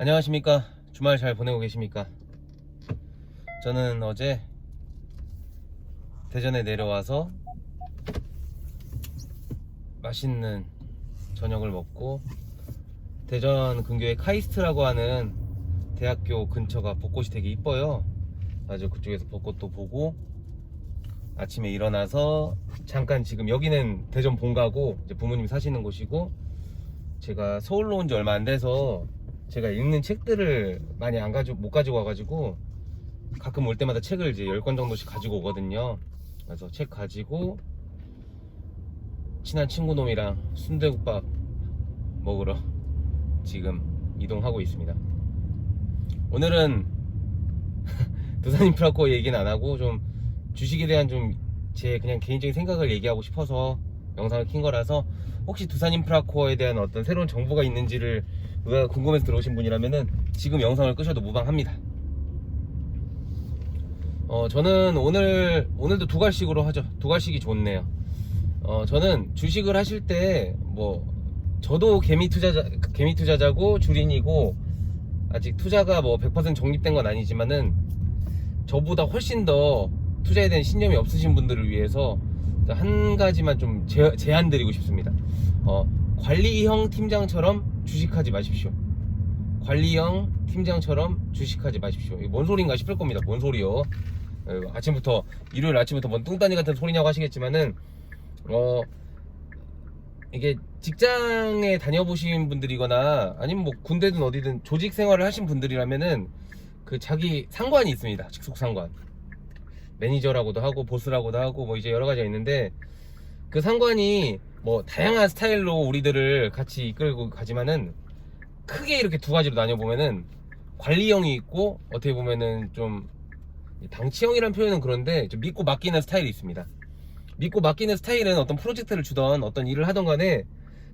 안녕하십니까. 주말 잘 보내고 계십니까? 저는 어제 대전에 내려와서 맛있는 저녁을 먹고 대전 근교에 카이스트라고 하는 대학교 근처가 벚꽃이 되게 이뻐요. 아주 그쪽에서 벚꽃도 보고 아침에 일어나서 잠깐, 지금 여기는 대전 본가고 이제 부모님이 사시는 곳이고, 제가 서울로 온 지 얼마 안 돼서 제가 읽는 책들을 많이 못 가지고 와가지고 가끔 올 때마다 책을 이제 10권 정도씩 가지고 오거든요. 그래서 책 가지고 친한 친구놈이랑 순대국밥 먹으러 지금 이동하고 있습니다. 오늘은 두산인프라코어 얘기는 안 하고 좀 주식에 대한 좀 제 그냥 개인적인 생각을 얘기하고 싶어서 영상을 킨 거라서, 혹시 두산인프라코어에 대한 어떤 새로운 정보가 있는지를 궁금해서 들어오신 분이라면은 지금 영상을 끄셔도 무방합니다. 저는 오늘도 두갈식으로 하죠. 두갈식이 좋네요. 저는 주식을 하실 때 저도 개미투자자고 주린이고, 아직 투자가 100% 적립된 건 아니지만은 저보다 훨씬 더 투자에 대한 신념이 없으신 분들을 위해서 한 가지만 좀 제안 드리고 싶습니다. 관리형 팀장처럼 주식하지 마십시오. 관리형 팀장처럼 주식하지 마십시오. 이게 뭔 소린가 싶을 겁니다. 뭔 소리요? 일요일 아침부터 뭔 뚱따니 같은 소리냐고 하시겠지만은, 이게 직장에 다녀보신 분들이거나 아니면 군대든 어디든 조직 생활을 하신 분들이라면은 그 자기 상관이 있습니다. 직속 상관. 매니저라고도 하고 보스라고도 하고 이제 여러 가지가 있는데, 그 상관이 다양한 스타일로 우리들을 같이 이끌고 가지만은 크게 이렇게 두 가지로 나뉘어보면은 관리형이 있고, 어떻게 보면은 좀 당치형이란 표현은 그런데 좀 믿고 맡기는 스타일이 있습니다. 믿고 맡기는 스타일은 어떤 프로젝트를 주던 어떤 일을 하던 간에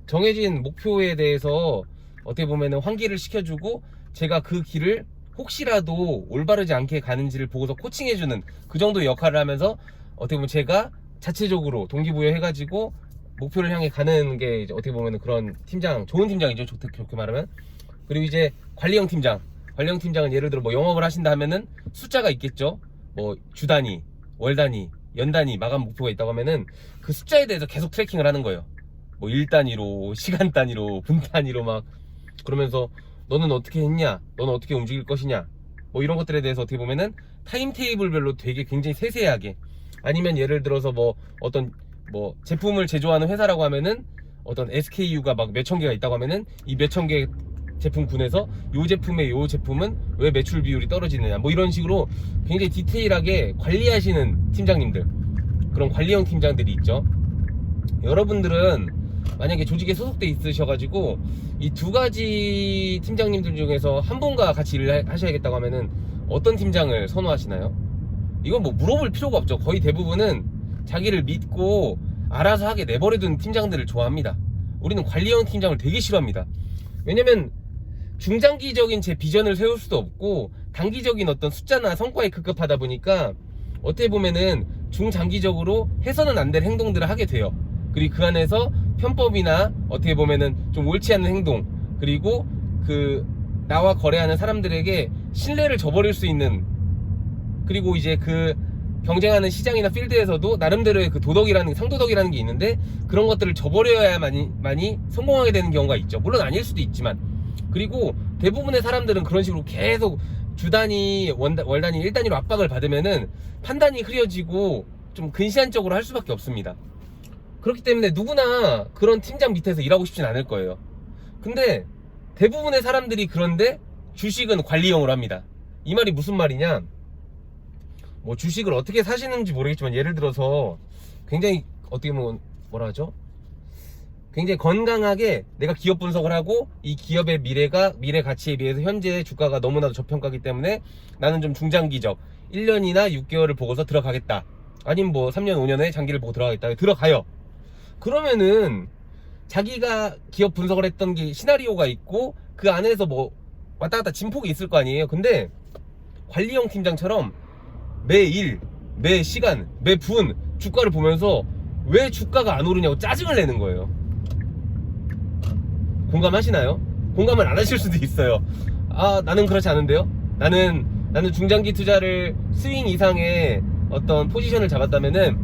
정해진 목표에 대해서 어떻게 보면은 환기를 시켜주고, 제가 그 길을 혹시라도 올바르지 않게 가는지를 보고서 코칭해주는 그 정도의 역할을 하면서, 어떻게 보면 제가 자체적으로 동기부여 해가지고 목표를 향해 가는 게 이제 어떻게 보면 그런 팀장, 좋은 팀장이죠. 좋게 말하면. 그리고 이제 관리형 팀장은 예를 들어 영업을 하신다 하면은 숫자가 있겠죠. 주 단위, 월 단위, 연 단위 마감 목표가 있다고 하면은 그 숫자에 대해서 계속 트래킹을 하는 거예요. 일 단위로, 시간 단위로, 분 단위로 그러면서 너는 어떻게 했냐? 너는 어떻게 움직일 것이냐? 이런 것들에 대해서 어떻게 보면은 타임테이블별로 되게 굉장히 세세하게, 아니면 예를 들어서 어떤 제품을 제조하는 회사라고 하면은 어떤 SKU가 몇천 개가 있다고 하면은 이 몇천 개 제품군에서 요 제품은 왜 매출 비율이 떨어지느냐, 이런 식으로 굉장히 디테일하게 관리하시는 팀장님들, 그런 관리형 팀장들이 있죠. 여러분들은 만약에 조직에 소속돼 있으셔가지고 이 두 가지 팀장님들 중에서 한 분과 같이 일을 하셔야겠다고 하면은 어떤 팀장을 선호하시나요? 이건 물어볼 필요가 없죠. 거의 대부분은 자기를 믿고 알아서 하게 내버려둔 팀장들을 좋아합니다. 우리는 관리형 팀장을 되게 싫어합니다. 왜냐면 중장기적인 제 비전을 세울 수도 없고, 단기적인 어떤 숫자나 성과에 급급하다 보니까 어떻게 보면은 중장기적으로 해서는 안 될 행동들을 하게 돼요. 그리고 그 안에서 편법이나 어떻게 보면은 좀 옳지 않은 행동, 그리고 나와 거래하는 사람들에게 신뢰를 저버릴 수 있는, 그리고 이제 경쟁하는 시장이나 필드에서도 나름대로의 상도덕이라는 게 있는데, 그런 것들을 저버려야만이 성공하게 되는 경우가 있죠. 물론 아닐 수도 있지만. 그리고 대부분의 사람들은 그런 식으로 계속 주 단위, 월 단위, 일 단위로 압박을 받으면은 판단이 흐려지고 좀 근시안적으로 할 수밖에 없습니다. 그렇기 때문에 누구나 그런 팀장 밑에서 일하고 싶진 않을 거예요. 근데 대부분의 사람들이 그런데 주식은 관리형으로 합니다. 이 말이 무슨 말이냐? 주식을 어떻게 사시는지 모르겠지만, 예를 들어서 굉장히 어떻게 보면 굉장히 건강하게 내가 기업 분석을 하고, 이 기업의 미래 가치에 비해서 현재 주가가 너무나도 저평가이기 때문에 나는 좀 중장기적 1년이나 6개월을 보고서 들어가겠다, 아니면 3년 5년의 장기를 보고 들어가요. 그러면은 자기가 기업 분석을 했던 게 시나리오가 있고, 그 안에서 왔다 갔다 진폭이 있을 거 아니에요. 근데 관리형 팀장처럼 매일, 매 시간, 매 분 주가를 보면서 왜 주가가 안 오르냐고 짜증을 내는 거예요. 공감하시나요? 공감을 안 하실 수도 있어요. 나는 그렇지 않은데요. 나는 중장기 투자를 스윙 이상의 어떤 포지션을 잡았다면은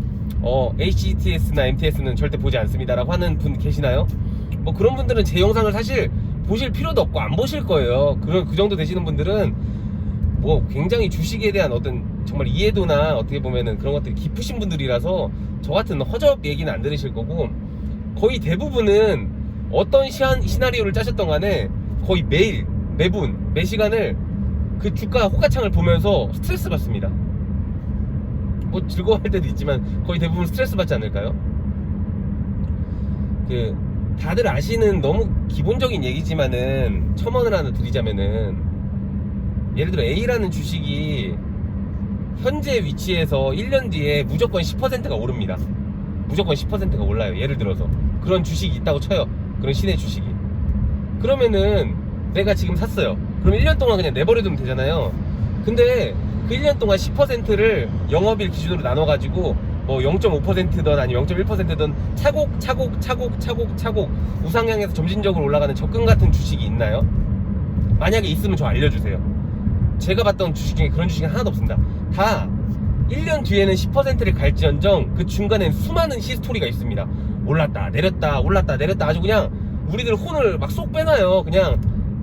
HTS나 MTS는 절대 보지 않습니다라고 하는 분 계시나요? 뭐 그런 분들은 제 영상을 사실 보실 필요도 없고 안 보실 거예요. 그 정도 되시는 분들은 뭐 굉장히 주식에 대한 어떤 정말 이해도나 어떻게 보면은 그런 것들이 깊으신 분들이라서 저 같은 허접 얘기는 안 들으실 거고, 거의 대부분은 어떤 시나리오를 짜셨던 간에 거의 매일 매분 매 시간을 그 주가 호가창을 보면서 스트레스 받습니다. 뭐 즐거워할 때도 있지만 거의 대부분 스트레스 받지 않을까요? 다들 아시는 너무 기본적인 얘기지만은 첨언을 하나 드리자면은, 예를 들어 A라는 주식이 현재 위치에서 1년 뒤에 무조건 10%가 오릅니다. 무조건 10%가 올라요. 예를 들어서 그런 주식이 있다고 쳐요. 그런 신의 주식이. 그러면은 내가 지금 샀어요. 그럼 1년 동안 그냥 내버려두면 되잖아요. 근데 그 1년 동안 10%를 영업일 기준으로 나눠가지고 뭐 0.5%든 아니면 0.1%든 차곡 우상향해서 점진적으로 올라가는 적금 같은 주식이 있나요? 만약에 있으면 저 알려주세요. 제가 봤던 주식 중에 그런 주식은 하나도 없습니다. 다 1년 뒤에는 10%를 갈지언정 그 중간엔 수많은 히스토리가 있습니다. 올랐다 내렸다 올랐다 내렸다 아주 그냥 우리들 혼을 막 쏙 빼놔요. 그냥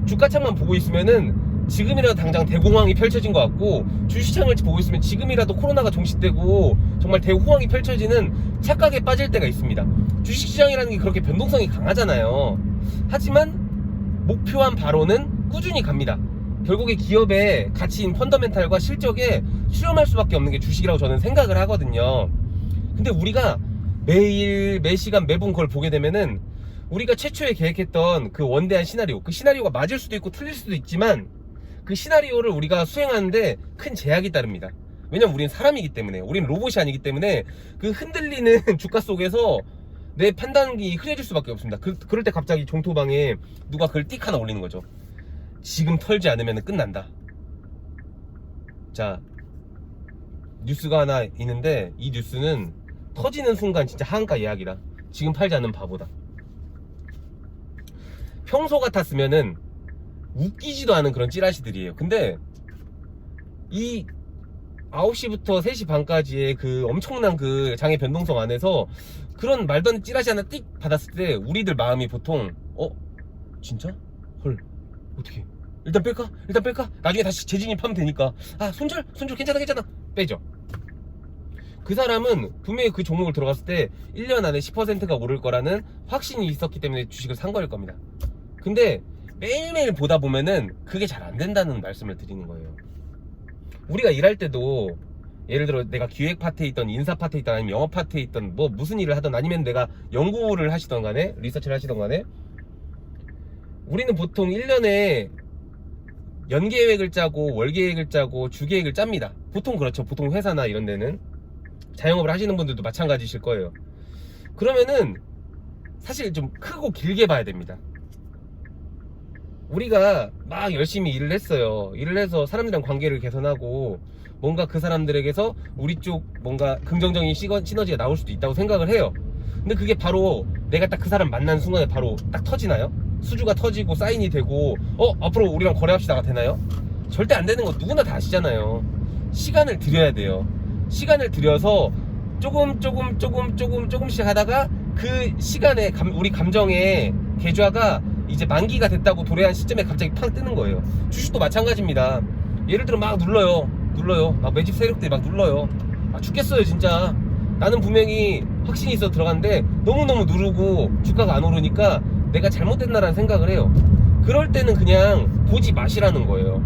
주가창만 보고 있으면은 지금이라도 당장 대공황이 펼쳐진 것 같고, 주시장을 보고 있으면 지금이라도 코로나가 종식되고 정말 대호황이 펼쳐지는 착각에 빠질 때가 있습니다. 주식시장이라는 게 그렇게 변동성이 강하잖아요. 하지만 목표한 바로는 꾸준히 갑니다. 결국에 기업의 가치인 펀더멘탈과 실적에 수렴할 수밖에 없는 게 주식이라고 저는 생각을 하거든요. 근데 우리가 매일 매시간 매분 그걸 보게 되면은 우리가 최초에 계획했던 그 원대한 시나리오, 그 시나리오가 맞을 수도 있고 틀릴 수도 있지만 그 시나리오를 우리가 수행하는데 큰 제약이 따릅니다. 왜냐면 우리는 사람이기 때문에, 우리는 로봇이 아니기 때문에 그 흔들리는 주가 속에서 내 판단이 흐려질 수밖에 없습니다. 그럴 때 갑자기 종토방에 누가 그걸 띡 하나 올리는 거죠. 지금 털지 않으면 끝난다. 자, 뉴스가 하나 있는데 이 뉴스는 터지는 순간 진짜 하한가 예약이다. 지금 팔지 않는 바보다. 평소 같았으면은 웃기지도 않은 그런 찌라시들이에요. 근데 이 9시부터 3시 반까지의 그 엄청난 그 장의 변동성 안에서 그런 말도 안 되는 찌라시 하나 띡 받았을 때 우리들 마음이 보통 진짜? 헐, 어떻게? 일단 뺄까? 나중에 다시 재진입하면 되니까. 손절 괜찮아 빼죠. 그 사람은 분명히 그 종목을 들어갔을 때 1년 안에 10%가 오를 거라는 확신이 있었기 때문에 주식을 산 거일 겁니다. 근데 매일매일 보다 보면은 그게 잘 안 된다는 말씀을 드리는 거예요. 우리가 일할 때도 예를 들어 내가 기획 파트에 있던, 인사 파트에 있던, 아니면 영업 파트에 있던, 뭐 무슨 일을 하던, 아니면 내가 연구를 하시던 간에, 리서치를 하시던 간에, 우리는 보통 1년에 연계획을 짜고 월계획을 짜고 주계획을 짭니다. 보통 그렇죠. 보통 회사나 이런 데는 자영업을 하시는 분들도 마찬가지실 거예요. 그러면은 사실 좀 크고 길게 봐야 됩니다. 우리가 막 열심히 일을 했어요. 일을 해서 사람들이랑 관계를 개선하고 뭔가 그 사람들에게서 우리 쪽 뭔가 긍정적인 시너지가 나올 수도 있다고 생각을 해요. 근데 그게 바로 내가 딱 그 사람 만난 순간에 바로 딱 터지나요? 수주가 터지고 사인이 되고 앞으로 우리랑 거래합시다가 되나요? 절대 안 되는 거 누구나 다 아시잖아요. 시간을 들여야 돼요. 시간을 들여서 조금씩 하다가 그 시간에 우리 감정의 계좌가 이제 만기가 됐다고 도래한 시점에 갑자기 팡 뜨는 거예요. 주식도 마찬가지입니다. 예를 들어 막 눌러요. 막 매집 세력들이 막 눌러요. 죽겠어요 진짜. 나는 분명히 확신이 있어 들어갔는데 너무너무 누르고 주가가 안 오르니까 내가 잘못됐나라는 생각을 해요. 그럴 때는 그냥 보지 마시라는 거예요.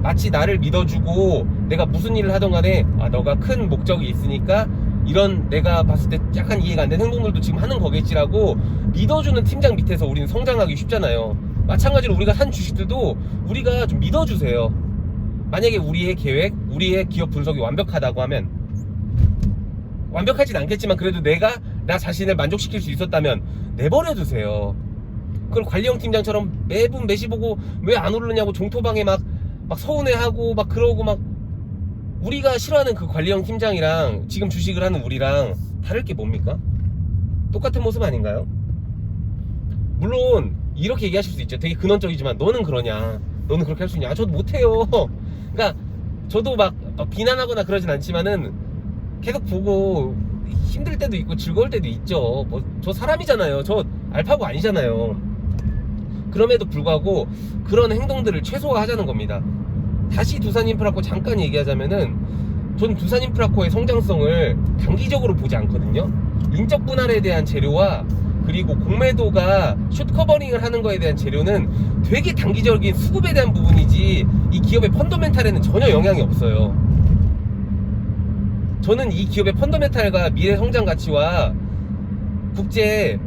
마치 나를 믿어주고 내가 무슨 일을 하던 간에 너가 큰 목적이 있으니까 이런 내가 봤을 때 약간 이해가 안 되는 행동들도 지금 하는 거겠지라고 믿어주는 팀장 밑에서 우리는 성장하기 쉽잖아요. 마찬가지로 우리가 산 주식들도 우리가 좀 믿어주세요. 만약에 우리의 계획, 우리의 기업 분석이 완벽하다고 하면, 완벽하진 않겠지만 그래도 내가 나 자신을 만족시킬 수 있었다면 내버려두세요. 그걸 관리형 팀장처럼 매분 매시 보고 왜 안 오르냐고 종토방에 막 서운해하고 막 그러고 막, 우리가 싫어하는 그 관리형 팀장이랑 지금 주식을 하는 우리랑 다를 게 뭡니까? 똑같은 모습 아닌가요? 물론 이렇게 얘기하실 수 있죠. 되게 근원적이지만 너는 그러냐, 너는 그렇게 할 수 있냐? 아, 저도 못해요. 그러니까 저도 막 비난하거나 그러진 않지만은 계속 보고 힘들 때도 있고 즐거울 때도 있죠. 뭐 저 사람이잖아요. 저 알파고 아니잖아요. 그럼에도 불구하고 그런 행동들을 최소화하자는 겁니다. 다시 두산인프라코 잠깐 얘기하자면은 전 두산인프라코의 성장성을 단기적으로 보지 않거든요. 인적 분할에 대한 재료와 그리고 공매도가 슛 커버링을 하는 거에 대한 재료는 되게 단기적인 수급에 대한 부분이지 이 기업의 펀더멘탈에는 전혀 영향이 없어요. 저는 이 기업의 펀더멘탈과 미래 성장 가치와 국제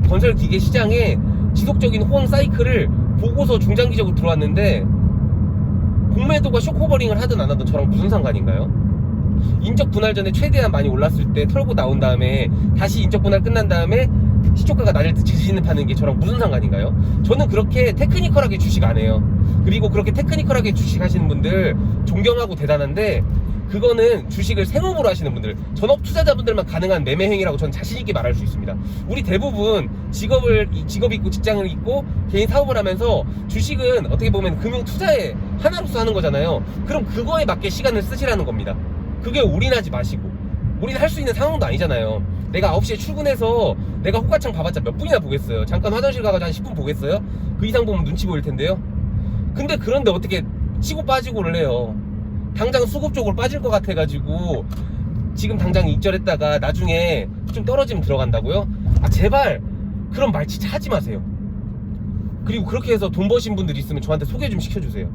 건설 기계 시장에 지속적인 호황 사이클을 보고서 중장기적으로 들어왔는데 공매도가 숏커버링을 하든 안 하든 저랑 무슨 상관인가요? 인적 분할 전에 최대한 많이 올랐을 때 털고 나온 다음에 다시 인적 분할 끝난 다음에 시초가가 낮을 때 지지는 게 저랑 무슨 상관인가요? 저는 그렇게 테크니컬하게 주식 안 해요. 그리고 그렇게 테크니컬하게 주식 하시는 분들 존경하고 대단한데 그거는 주식을 생업으로 하시는 분들, 전업 투자자분들만 가능한 매매 행위라고 저는 자신있게 말할 수 있습니다. 우리 대부분 직업 있고 직장을 있고 개인 사업을 하면서 주식은 어떻게 보면 금융 투자의 하나로서 하는 거잖아요. 그럼 그거에 맞게 시간을 쓰시라는 겁니다. 그게 올인하지 마시고. 올인할 수 있는 상황도 아니잖아요. 내가 9시에 출근해서 내가 호가창 봐봤자 몇 분이나 보겠어요. 잠깐 화장실 가가지고 한 10분 보겠어요? 그 이상 보면 눈치 보일 텐데요. 근데 그런데 어떻게 치고 빠지고를 해요. 당장 수급 쪽으로 빠질 것 같아가지고 지금 당장 익절했다가 나중에 좀 떨어지면 들어간다고요? 아 제발 그런 말 진짜 하지 마세요. 그리고 그렇게 해서 돈 버신 분들 있으면 저한테 소개 좀 시켜주세요.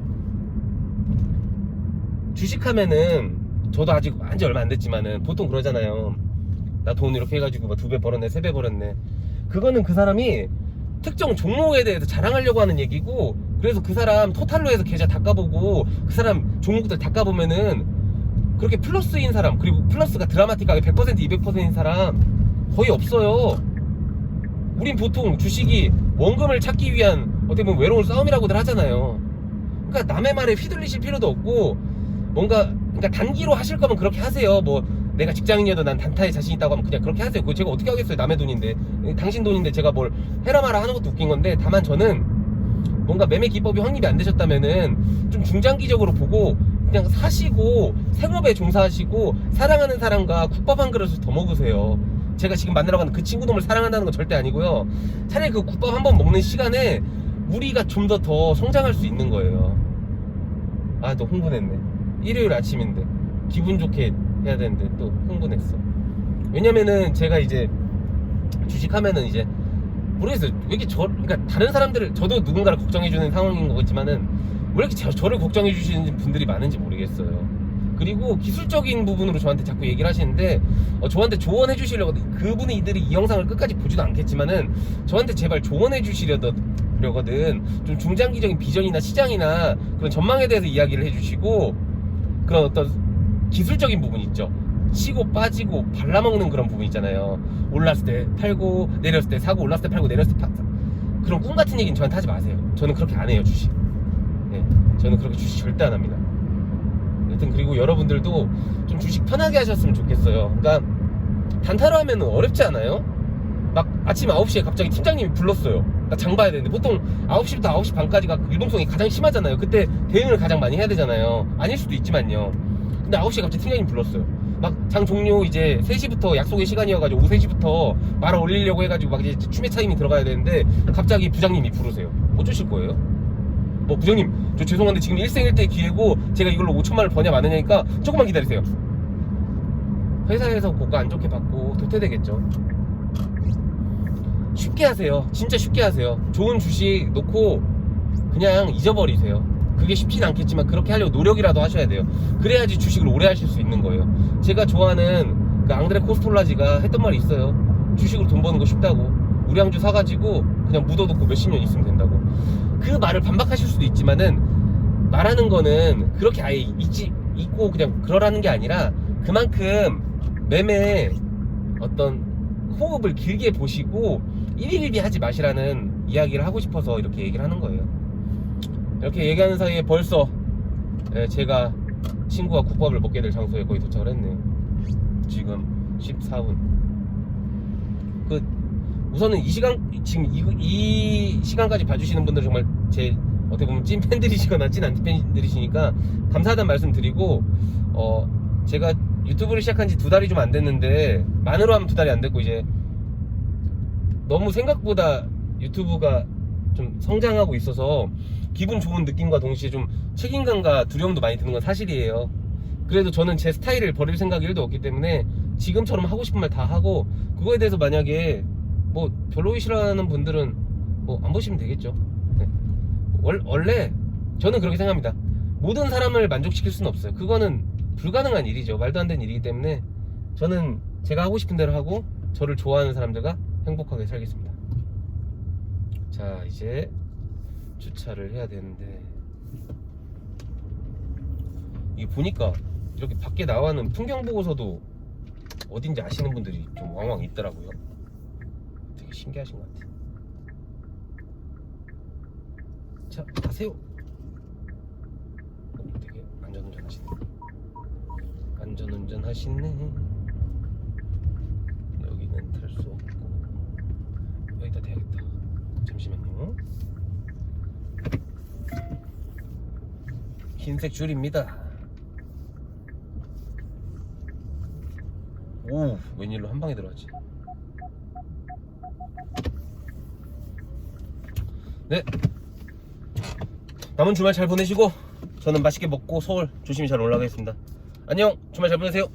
주식하면은 저도 아직 한지 얼마 안 됐지만은 보통 그러잖아요. 나 돈 이렇게 해가지고 막 2배 벌었네 3배 벌었네. 그거는 그 사람이 특정 종목에 대해서 자랑하려고 하는 얘기고, 그래서 그 사람 토탈로 해서 계좌 다 까보고 그 사람 종목들 다 까보면은 그렇게 플러스인 사람, 그리고 플러스가 드라마틱하게 100% 200%인 사람 거의 없어요. 우린 보통 주식이 원금을 찾기 위한 어떻게 보면 외로운 싸움이라고들 하잖아요. 그러니까 남의 말에 휘둘리실 필요도 없고, 뭔가 그러니까 단기로 하실 거면 그렇게 하세요. 뭐 내가 직장인이어도 난 단타에 자신 있다고 하면 그냥 그렇게 하세요. 그거 제가 어떻게 하겠어요. 남의 돈인데, 당신 돈인데 제가 뭘 해라 마라 하는 것도 웃긴 건데, 다만 저는 뭔가 매매 기법이 확립이 안 되셨다면은 좀 중장기적으로 보고 그냥 사시고 생업에 종사하시고 사랑하는 사람과 국밥 한 그릇을 더 먹으세요. 제가 지금 만나러 가는 그 친구놈을 사랑한다는 건 절대 아니고요. 차라리 그 국밥 한 번 먹는 시간에 우리가 좀 더 성장할 수 있는 거예요. 아, 또 흥분했네. 일요일 아침인데 기분 좋게 해야 되는데 또 흥분했어. 왜냐면은 제가 이제 주식하면은 이제 모르겠어요. 왜 이렇게 그러니까 다른 사람들을, 저도 누군가를 걱정해주는 상황인 거겠지만은 왜 이렇게 저를 걱정해주시는 분들이 많은지 모르겠어요. 그리고 기술적인 부분으로 저한테 자꾸 얘기를 하시는데 저한테 조언해주시려고, 그분들이 이 영상을 끝까지 보지도 않겠지만은 저한테 제발 조언해주시려거든. 좀 중장기적인 비전이나 시장이나 그런 전망에 대해서 이야기를 해주시고, 그런 어떤 기술적인 부분 있죠. 치고 빠지고 발라먹는 그런 부분 있잖아요. 올랐을 때 팔고 내렸을 때 사고, 올랐을 때 팔고 내렸을 때 그런 꿈 같은 얘기는 저한테 하지 마세요. 저는 그렇게 안 해요, 주식. 네, 저는 그렇게 주식 절대 안 합니다. 여튼 그리고 여러분들도 좀 주식 편하게 하셨으면 좋겠어요. 그러니까 단타로 하면 어렵지 않아요? 막 아침 9시에 갑자기 팀장님이 불렀어요. 나 장 봐야 되는데 보통 9시부터 9시 반까지가 유동성이 가장 심하잖아요. 그때 대응을 가장 많이 해야 되잖아요. 아닐 수도 있지만요. 근데 9시에 갑자기 팀장님 불렀어요. 막 장 종료 이제 3시부터 약속의 시간이어가지고 오후 3시부터 말을 올리려고 해가지고 막 이제 추매 타임이 들어가야 되는데 갑자기 부장님이 부르세요. 어쩌실 거예요? 뭐 부장님 저 죄송한데 지금 일생일대 기회고 제가 이걸로 5천만 원을 버냐 마느냐니까 조금만 기다리세요. 회사에서 고가 안 좋게 받고 도태되겠죠. 쉽게 하세요. 진짜 쉽게 하세요. 좋은 주식 놓고 그냥 잊어버리세요. 그게 쉽진 않겠지만 그렇게 하려고 노력이라도 하셔야 돼요. 그래야지 주식을 오래 하실 수 있는 거예요. 제가 좋아하는 그 앙드레 코스톨라지가 했던 말이 있어요. 주식으로 돈 버는 거 쉽다고. 우량주 사가지고 그냥 묻어놓고 몇십 년 있으면 된다고. 그 말을 반박하실 수도 있지만은 말하는 거는 그렇게 아예 잊고 그냥 그러라는 게 아니라 그만큼 매매 어떤 호흡을 길게 보시고 일일이 하지 마시라는 이야기를 하고 싶어서 이렇게 얘기를 하는 거예요. 이렇게 얘기하는 사이에 벌써 제가 친구가 국밥을 먹게 될 장소에 거의 도착을 했네요. 지금 14분. 우선은 이 시간, 지금 이 시간까지 봐주시는 분들 정말 제 어떻게 보면 찐 팬들이시거나 찐 안티팬들이시니까 감사하다는 말씀 드리고, 제가 유튜브를 시작한 지 2달이 좀 안 됐는데, 만으로 하면 2달이 안 됐고, 이제 너무 생각보다 유튜브가 좀 성장하고 있어서 기분 좋은 느낌과 동시에 좀 책임감과 두려움도 많이 드는 건 사실이에요. 그래도 저는 제 스타일을 버릴 생각이 1도 없기 때문에 지금처럼 하고 싶은 말 다 하고, 그거에 대해서 만약에 뭐 별로 싫어하는 분들은 뭐 안 보시면 되겠죠. 네. 원래 저는 그렇게 생각합니다. 모든 사람을 만족시킬 수는 없어요. 그거는 불가능한 일이죠. 말도 안 되는 일이기 때문에 저는 제가 하고 싶은 대로 하고 저를 좋아하는 사람들과 행복하게 살겠습니다. 자, 이제 주차를 해야 되는데, 이게 보니까 이렇게 밖에 나와는 풍경 보고서도 어딘지 아시는 분들이 좀 왕왕 있더라고요. 되게 신기하신 것 같아요. 자, 가세요. 되게 안전운전 하시네. 안전운전 하시네. 여기는 탈 수 없고, 여기다 대야겠다. 잠시만요. 흰색 줄입니다. 오, 웬일로 한 방에 들어가지? 네, 남은 주말 잘 보내시고 저는 맛있게 먹고 서울 조심히 잘 올라가겠습니다. 안녕, 주말 잘 보내세요.